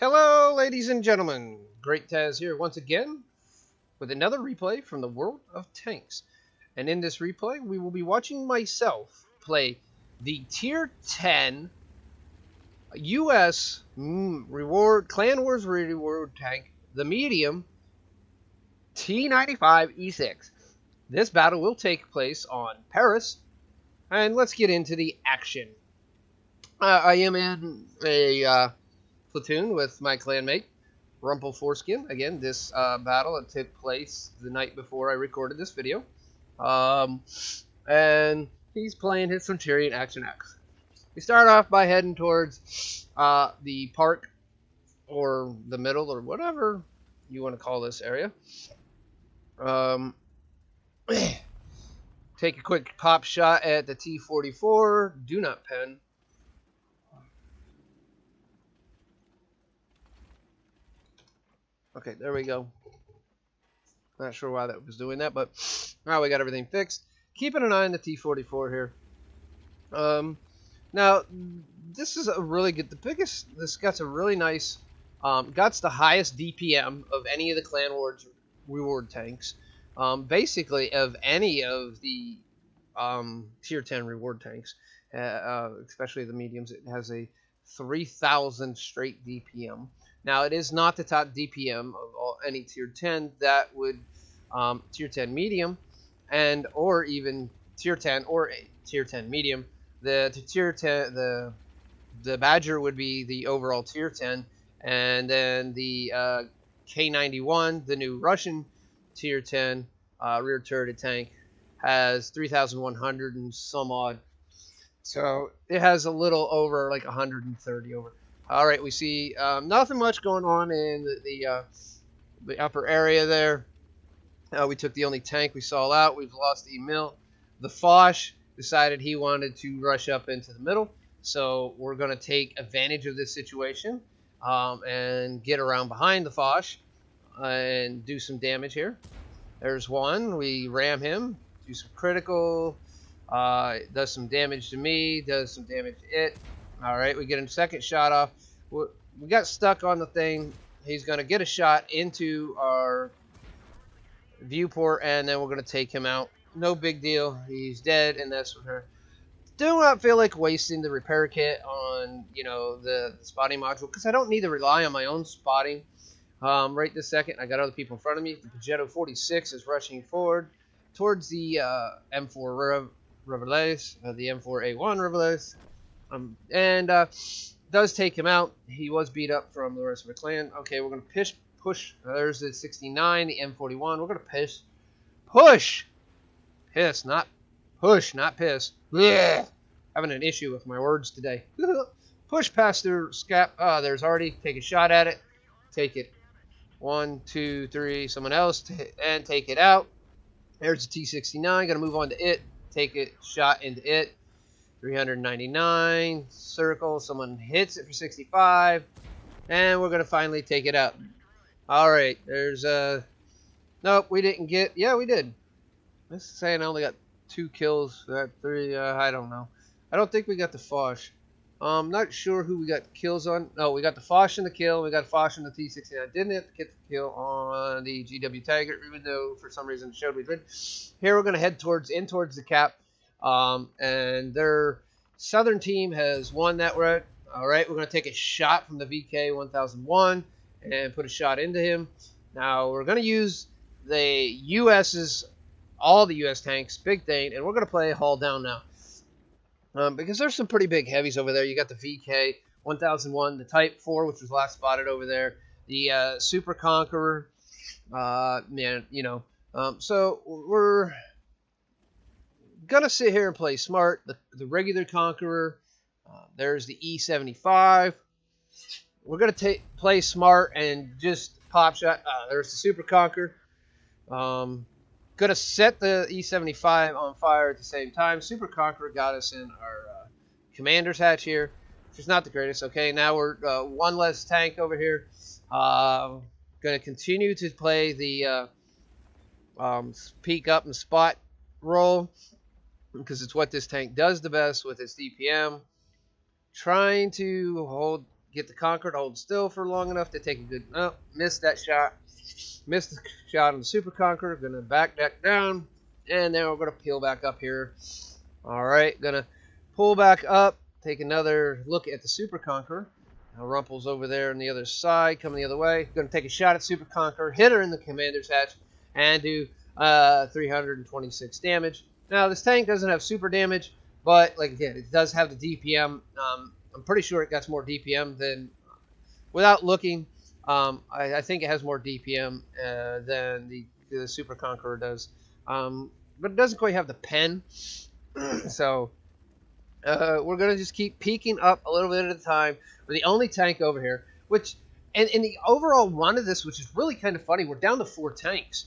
Hello, ladies and gentlemen. GreatTaz here once again with another replay from the world of tanks. And in this replay, we will be watching myself play the Tier 10 US Clan Wars reward tank, the medium T95E6. This battle will take place on Paris, and let's get into the action. I am in a platoon with my clanmate, Rumple Foreskin. Again, this battle took place the night before I recorded this video. And he's playing his Centurion Action X. We start off by heading towards the park, or the middle, or whatever you want to call this area. Take a quick pop shot at the T-44. Do not pen. Okay, there we go. Not sure why that was doing that, but now we got everything fixed. Keeping an eye on the T-44 here. Now, this is a really good, this got a really nice, got the highest DPM of any of the Clan Wars reward tanks. Basically, of any of the Tier 10 reward tanks, especially the mediums, it has a 3,000 straight DPM. Now, it is not the top DPM of any Tier 10. That would Tier 10 medium, or even Tier 10 or Tier 10 medium. The Tier 10, the Badger would be the overall Tier 10, and then the K91, the new Russian Tier 10 rear turreted tank, has 3,100 and some odd. So it has a little over, like 130 over. All right, we see nothing much going on in the upper area there. We took the only tank we saw out. We've lost the mill. The Foch decided he wanted to rush up into the middle, so we're going to take advantage of this situation and get around behind the Foch and do some damage here. There's one. We ram him, do some critical, does some damage to me, does some damage to it. All right, we get a second shot off. We got stuck on the thing. He's going to get a shot into our viewport, and then we're going to take him out. No big deal. He's dead, and that's what her. Do not feel like wasting the repair kit on, the spotting module, because I don't need to rely on my own spotting right this second. I got other people in front of me. The Pajero 46 is rushing forward towards the M4 Revelais, the M4A1 Revelais. And does take him out. He was beat up from the rest of the clan. Okay, we're going to push. There's the 69, the M41. We're going to push. Piss, not push, not piss. Blech. Having an issue with my words today. Push past their scap. There's already. Take a shot at it. Take it. 1, 2, 3. Someone else. And take it out. There's the T69. Going to move on to it. Take a shot into it. 399 circle. Someone hits it for 65, and we're gonna finally take it out. All right, there's nope, we didn't get. Yeah, we did. This is saying I only got 2 kills. That 3. I don't know. I don't think we got the Foch. Not sure who we got kills on. No, we got the Foch in the kill. We got Foch in the T69. Didn't get the kill on the GW Tiger, even though for some reason it showed we did. Here we're gonna head towards the cap. And their southern team has won that route. All right, we're going to take a shot from the VK 1001 and put a shot into him. Now we're going to use the US's, all the US tanks, big thing, and we're going to play hull down now. Because there's some pretty big heavies over there. You got the VK 1001, the Type 4, which was last spotted over there, the Super Conqueror, so we're gonna sit here and play smart. The regular Conqueror, there's the E75. We're gonna play smart and just pop shot. There's the Super Conqueror. Gonna set the E75 on fire at the same time. Super Conqueror got us in our commander's hatch here, which is not the greatest. Okay, now we're one less tank over here. Gonna continue to play the peek up and spot roll, because it's what this tank does the best with its DPM. Trying to get the Conqueror to hold still for long enough to take a good... Oh, missed that shot. Missed the shot on the Super Conqueror. Gonna back deck down. And then we're gonna peel back up here. Alright, gonna pull back up. Take another look at the Super Conqueror. Now Rumple's over there on the other side, coming the other way. Gonna take a shot at Super Conqueror, hit her in the Commander's Hatch, and do 326 damage. Now, this tank doesn't have super damage, but, like, again, it does have the DPM. I'm pretty sure it got more DPM than, without looking, I think it has more DPM than the Super Conqueror does. But it doesn't quite have the pen. So, we're going to just keep peeking up a little bit at a time. We're the only tank over here, which, and in the overall run of this, which is really kind of funny, we're down to 4 tanks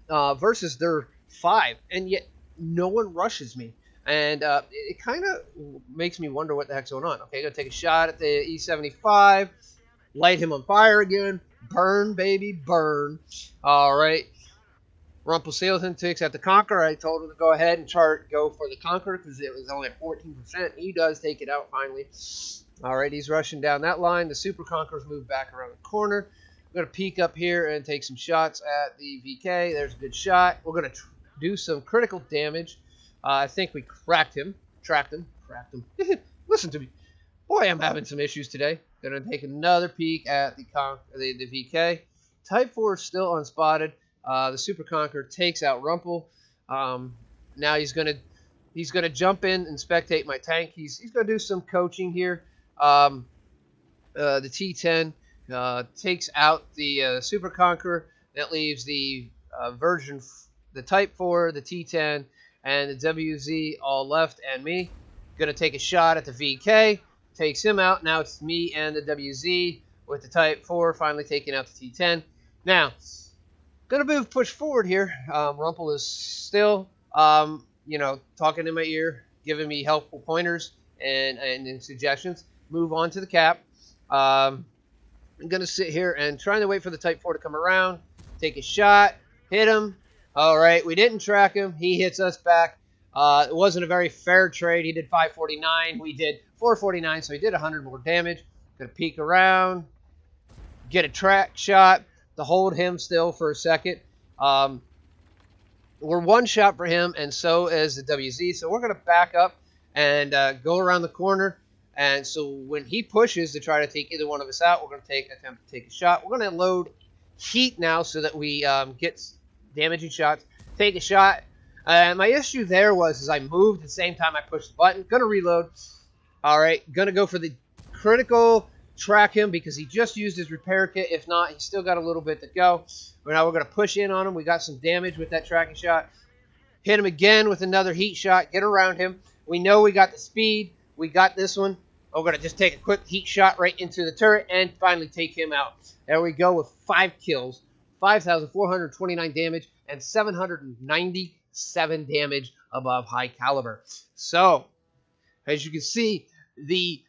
versus their 5, and yet no one rushes me. And it kind of makes me wonder what the heck's going on. Okay, gonna take a shot at the E75, light him on fire again, burn, baby, burn. All right, Rumpelstiltskin takes out the Conqueror. I told him to go ahead and go for the Conqueror because it was only at 14%. He does take it out finally. All right, he's rushing down that line. The Super Conqueror's moved back around the corner. I'm going to peek up here and take some shots at the VK. There's a good shot. We're going to do some critical damage. I think we cracked him. Tracked him. Listen to me. Boy, I'm having some issues today. Going to take another peek at the VK. Type 4 is still unspotted. The Super Conqueror takes out Rumple. Now he's going to jump in and spectate my tank. He's going to do some coaching here. The T10 takes out the Super Conqueror. That leaves the the Type 4, the T10, and the WZ all left, and me. Gonna take a shot at the VK. Takes him out. Now it's me and the WZ with the Type 4 finally taking out the T10. Now, gonna push forward here. Rumple is still, talking in my ear, giving me helpful pointers and suggestions. Move on to the cap. I'm going to sit here and trying to wait for the Type 4 to come around. Take a shot. Hit him. All right, we didn't track him. He hits us back. It wasn't a very fair trade. He did 549. We did 449, so he did 100 more damage. Going to peek around. Get a track shot to hold him still for a second. We're one shot for him, and so is the WZ. So we're going to back up and go around the corner. And so when he pushes to try to take either one of us out, we're going to attempt to take a shot. We're going to load heat now so that we get damaging shots. Take a shot. My issue there was I moved at the same time I pushed the button. Going to reload. All right. Going to go for the critical track him because he just used his repair kit. If not, he's still got a little bit to go. But now we're going to push in on him. We got some damage with that tracking shot. Hit him again with another heat shot. Get around him. We know we got the speed. We got this one. We're going to just take a quick heat shot right into the turret and finally take him out. There we go with 5 kills, 5,429 damage, and 797 damage above high caliber. So, as you can see, the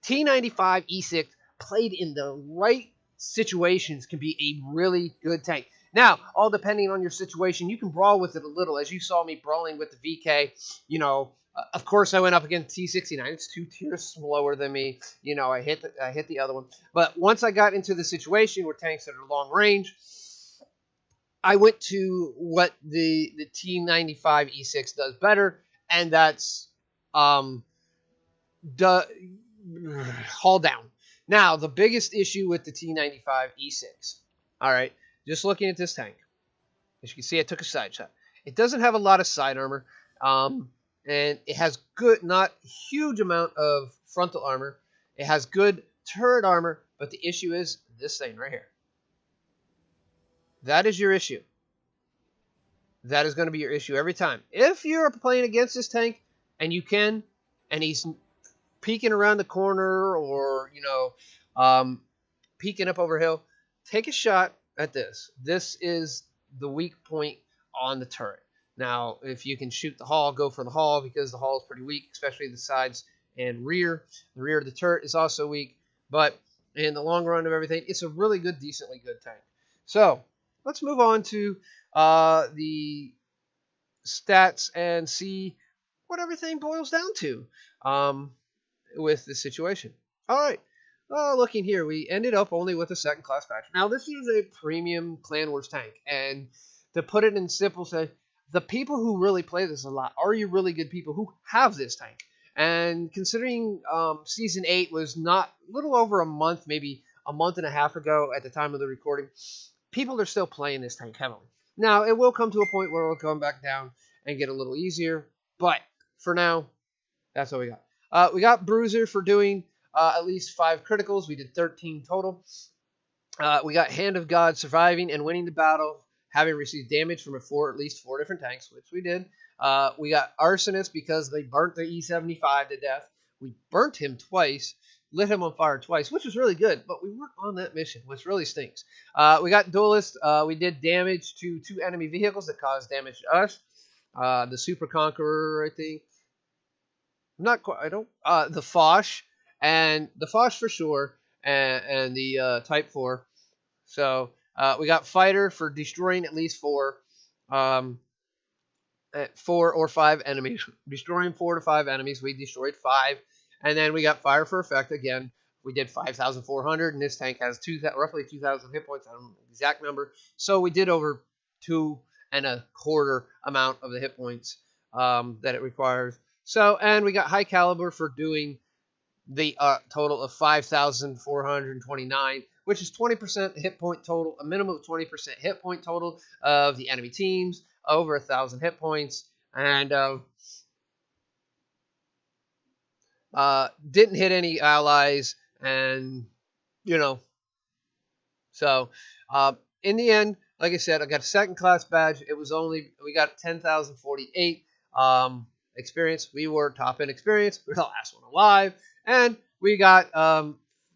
T95E6 played in the right situations can be a really good tank. Now, all depending on your situation, you can brawl with it a little. As you saw me brawling with the VK, of course, I went up against T69. It's 2 tiers slower than me. I hit the other one. But once I got into the situation where tanks that are long range, I went to what the T95E6 does better, and that's haul down. Now, the biggest issue with the T95E6, all right, just looking at this tank, as you can see, I took a side shot. It doesn't have a lot of side armor. And it has good, not huge amount of frontal armor. It has good turret armor, but the issue is this thing right here. That is your issue. That is going to be your issue every time. If you're playing against this tank, and you can, and he's peeking around the corner or, peeking up over hill, take a shot at this. This is the weak point on the turret. Now, if you can shoot the hull, go for the hull because the hull is pretty weak, especially the sides and rear. The rear of the turret is also weak, but in the long run of everything, it's a really good, decently good tank. So, let's move on to the stats and see what everything boils down to with the situation. All right, looking here, we ended up only with a second class badge. Now, this is a premium Clan Wars tank, and to put it in simple, say, the people who really play this a lot are you really good people who have this tank. And considering Season 8 was not a little over a month, maybe a month and a half ago at the time of the recording, people are still playing this tank heavily. Now, it will come to a point where it'll come back down and get a little easier, but for now, that's what we got. We got Bruiser for doing at least 5 criticals. We did 13 total. We got Hand of God surviving and winning the battle, having received damage from at least 4 different tanks, which we did. We got Arsonist because they burnt the E75 to death. We burnt him twice, lit him on fire twice, which was really good, but we weren't on that mission, which really stinks. We got Duelist. We did damage to 2 enemy vehicles that caused damage to us. The Super Conqueror, I think. Not quite. I don't. The Foch and the Foch for sure, and the Type 4. So we got Fighter for destroying at least 4 or 5 enemies. Destroying 4 to 5 enemies. We destroyed 5, and then we got Fire for effect again. We did 5,400, and this tank has roughly 2,000 hit points. I don't know the exact number. So we did over 2.25 amount of the hit points that it requires. So, and we got High Caliber for doing the total of 5,429, which is 20% hit point total, a minimum of 20% hit point total of the enemy teams, over 1,000 hit points, and didn't hit any allies, and, you know, so in the end, like I said, I got a second class badge. It was we got 10,048 experience. We were top in experience. We were the last one alive, and we got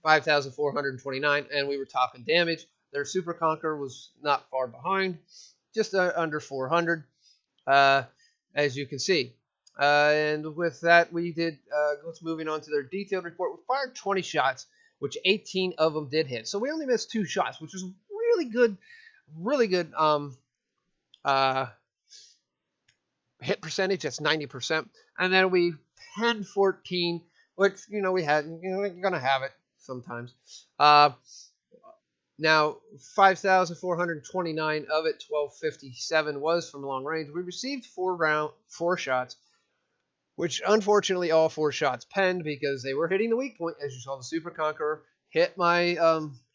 5,429, and we were top in damage. Their Super Conqueror was not far behind, just under 400, as you can see. And with that, we did. Let's moving on to their detailed report. We fired 20 shots, which 18 of them did hit. So we only missed 2 shots, which was really good. Really good. Hit percentage, that's 90%. And then we had 14, which, you know, you're going to have it sometimes. Now, 5,429 of it, 1,257 was from long range. We received 4 shots, which unfortunately all 4 shots penned because they were hitting the weak point. As you saw, the Super Conqueror hit my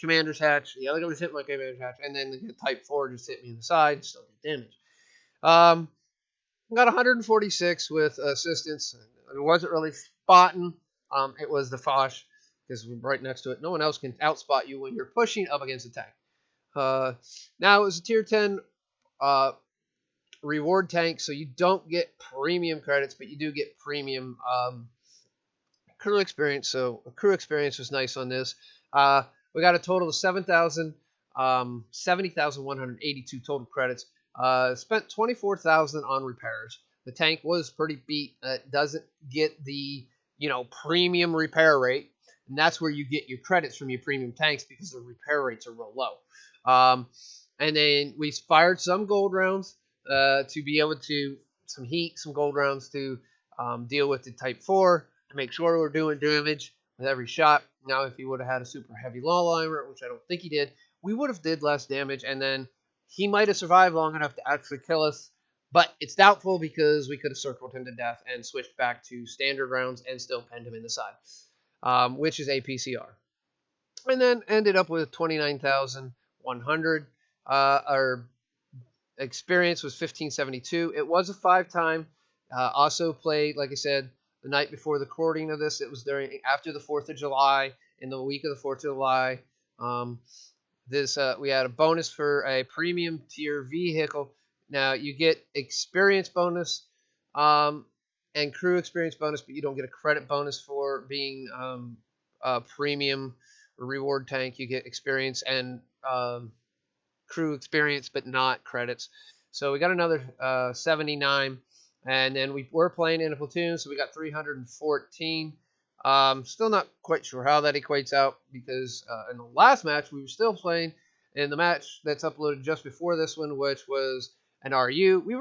commander's hatch. The other guy was hit my commander's hatch. And then the Type 4 just hit me in the side and still did damage. Got 146 with assistance. It wasn't really spotting. It was the Foch because we're right next to it. No one else can outspot you when you're pushing up against a tank. Now it was a tier 10 reward tank, so you don't get premium credits, but you do get premium crew experience. So crew experience was nice on this. We got a total of 70,182 total credits. Spent 24,000 on repairs. The tank was pretty beat. It doesn't get the, premium repair rate, and that's where you get your credits from your premium tanks because the repair rates are real low. And then we fired some gold rounds to be able to some gold rounds to deal with the Type 4 to make sure we're doing damage with every shot. Now, if he would have had a super heavy lawlimer, which I don't think he did, we would have did less damage, and then he might have survived long enough to actually kill us, but it's doubtful because we could have circled him to death and switched back to standard rounds and still penned him in the side, which is APCR. And then ended up with 29,100. Our experience was 1572. It was a 5-time. Also played, like I said, the night before the recording of this. It was after the 4th of July, in the week of the 4th of July. We had a bonus for a premium tier vehicle. Now you get experience bonus and crew experience bonus, but you don't get a credit bonus for being a premium reward tank. You get experience and crew experience, but not credits. So we got another 79, and then we were playing in a platoon, so we got 314. Still not quite sure how that equates out because in the last match we were still playing. In the match that's uploaded just before this one, which was an RU, we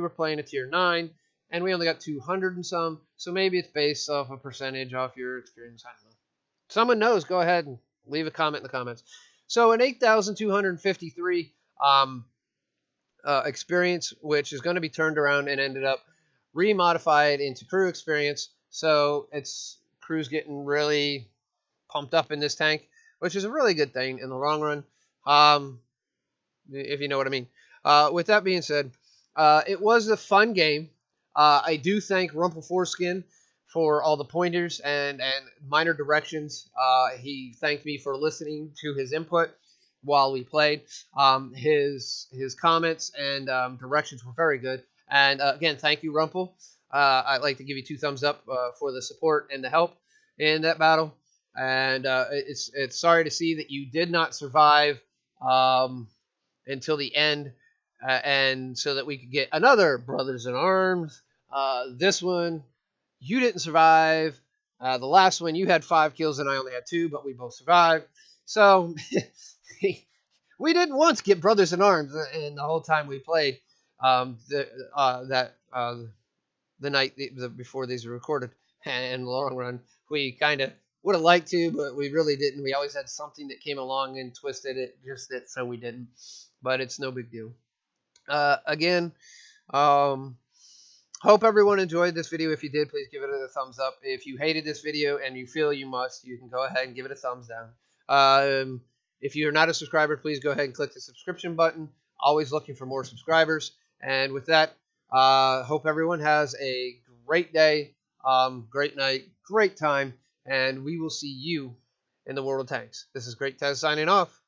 were playing a tier 9, and we only got 200 and some. So maybe it's based off a percentage off your experience. I don't know. someone knows, go ahead and leave a comment in the comments. So an 8,253 experience, which is going to be turned around and ended up remodified into crew experience. So it's crew's getting really pumped up in this tank, which is a really good thing in the long run, if you know what I mean. With that being said, it was a fun game. I do thank Rumple Foreskin for all the pointers and minor directions. He thanked me for listening to his input while we played. His comments and directions were very good. And again, thank you, Rumple. I'd like to give you 2 thumbs up for the support and the help in that battle. And it's sorry to see that you did not survive until the end, and so that we could get another Brothers in Arms. This one, you didn't survive. The last one, you had 5 kills and I only had 2, but we both survived. So we didn't once get Brothers in Arms in the whole time we played. The night before these were recorded, and in the long run, we kind of would have liked to, but we really didn't. We always had something that came along and twisted it, so we didn't. But it's no big deal. Again, hope everyone enjoyed this video. If you did, please give it a thumbs up. If you hated this video and you feel you must, you can go ahead and give it a thumbs down. If you're not a subscriber, please go ahead and click the subscription button. Always looking for more subscribers. And with that, hope everyone has a great day, great night, great time, and we will see you in the World of Tanks. This is GreatTaz signing off.